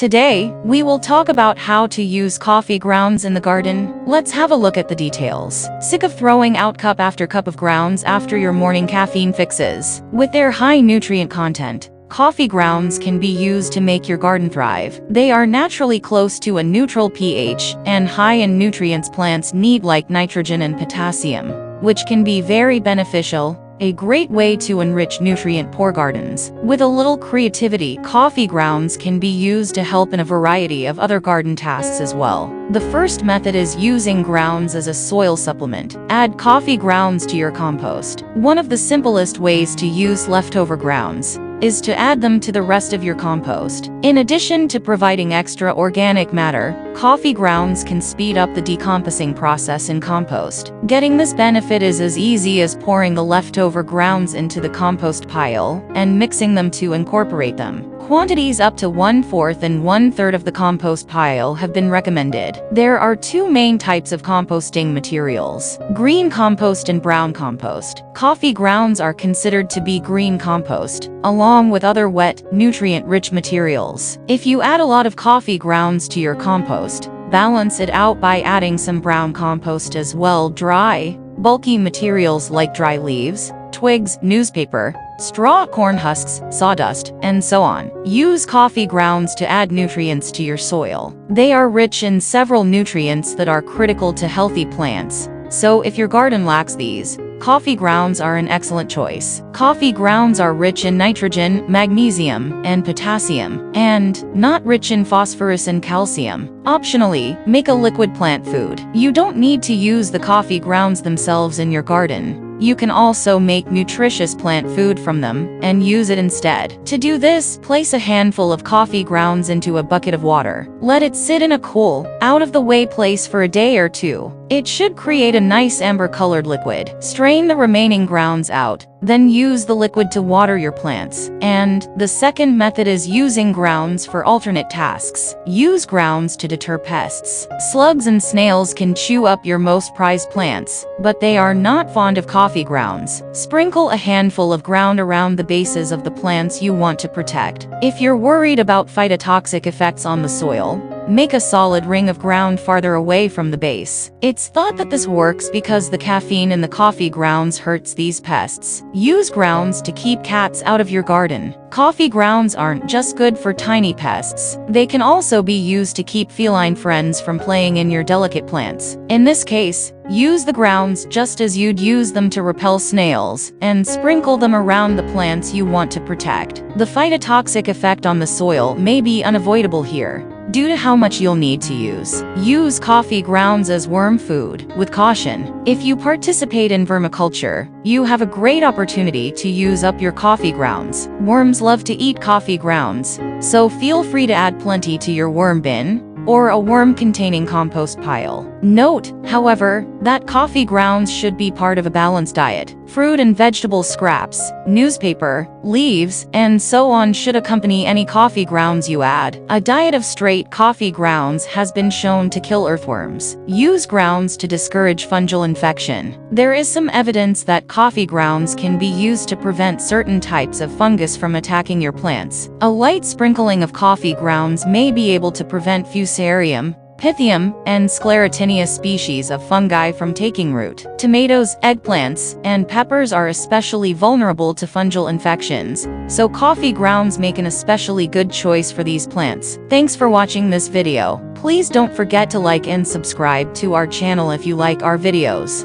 Today, we will talk about how to use coffee grounds in the garden. Let's have a look at the details. Sick of throwing out cup after cup of grounds after your morning caffeine fixes? With their high nutrient content, coffee grounds can be used to make your garden thrive. They are naturally close to a neutral pH and high in nutrients plants need like nitrogen and potassium, which can be very beneficial. A great way to enrich nutrient-poor gardens. With a little creativity, coffee grounds can be used to help in a variety of other garden tasks as well. The first method is using grounds as a soil supplement. Add coffee grounds to your compost. One of the simplest ways to use leftover grounds is to add them to the rest of your compost. In addition to providing extra organic matter, coffee grounds can speed up the decomposing process in compost. Getting this benefit is as easy as pouring the leftover grounds into the compost pile and mixing them to incorporate them. Quantities up to 1/4 and 1/3 of the compost pile have been recommended. There are two main types of composting materials: green compost and brown compost. Coffee grounds are considered to be green compost, along with other wet, nutrient-rich materials. If you add a lot of coffee grounds to your compost, balance it out by adding some brown compost as well. Dry, bulky materials like dry leaves, twigs, newspaper, straw, corn husks, sawdust, and so on. Use coffee grounds to add nutrients to your soil. They are rich in several nutrients that are critical to healthy plants, so if your garden lacks these, coffee grounds are an excellent choice. Coffee grounds are rich in nitrogen, magnesium, and potassium, and not rich in phosphorus and calcium. Optionally, make a liquid plant food. You don't need to use the coffee grounds themselves in your garden. You can also make nutritious plant food from them and use it instead. To do this, place a handful of coffee grounds into a bucket of water. Let it sit in a cool, out-of-the-way place for a day or two. It should create a nice amber-colored liquid. Strain the remaining grounds out, then use the liquid to water your plants. And the second method is using grounds for alternate tasks. Use grounds to deter pests. Slugs and snails can chew up your most prized plants, but they are not fond of coffee grounds. Sprinkle a handful of ground around the bases of the plants you want to protect. If you're worried about phytotoxic effects on the soil, make a solid ring of ground farther away from the base. It's thought that this works because the caffeine in the coffee grounds hurts these pests. Use grounds to keep cats out of your garden. Coffee grounds aren't just good for tiny pests. They can also be used to keep feline friends from playing in your delicate plants. In this case, use the grounds just as you'd use them to repel snails, and sprinkle them around the plants you want to protect. The phytotoxic effect on the soil may be unavoidable here, due to how much you'll need to use. Use coffee grounds as worm food, with caution. If you participate in vermiculture, you have a great opportunity to use up your coffee grounds. Worms love to eat coffee grounds, so feel free to add plenty to your worm bin or a worm-containing compost pile. Note, however, that coffee grounds should be part of a balanced diet. Fruit and vegetable scraps, newspaper, leaves, and so on should accompany any coffee grounds you add. A diet of straight coffee grounds has been shown to kill earthworms. Use grounds to discourage fungal infection. There is some evidence that coffee grounds can be used to prevent certain types of fungus from attacking your plants. A light sprinkling of coffee grounds may be able to prevent Fusarium, Pythium, and Sclerotinia species of fungi from taking root. Tomatoes, eggplants, and peppers are especially vulnerable to fungal infections, so coffee grounds make an especially good choice for these plants. Thanks for watching this video. Please don't forget to like and subscribe to our channel if you like our videos.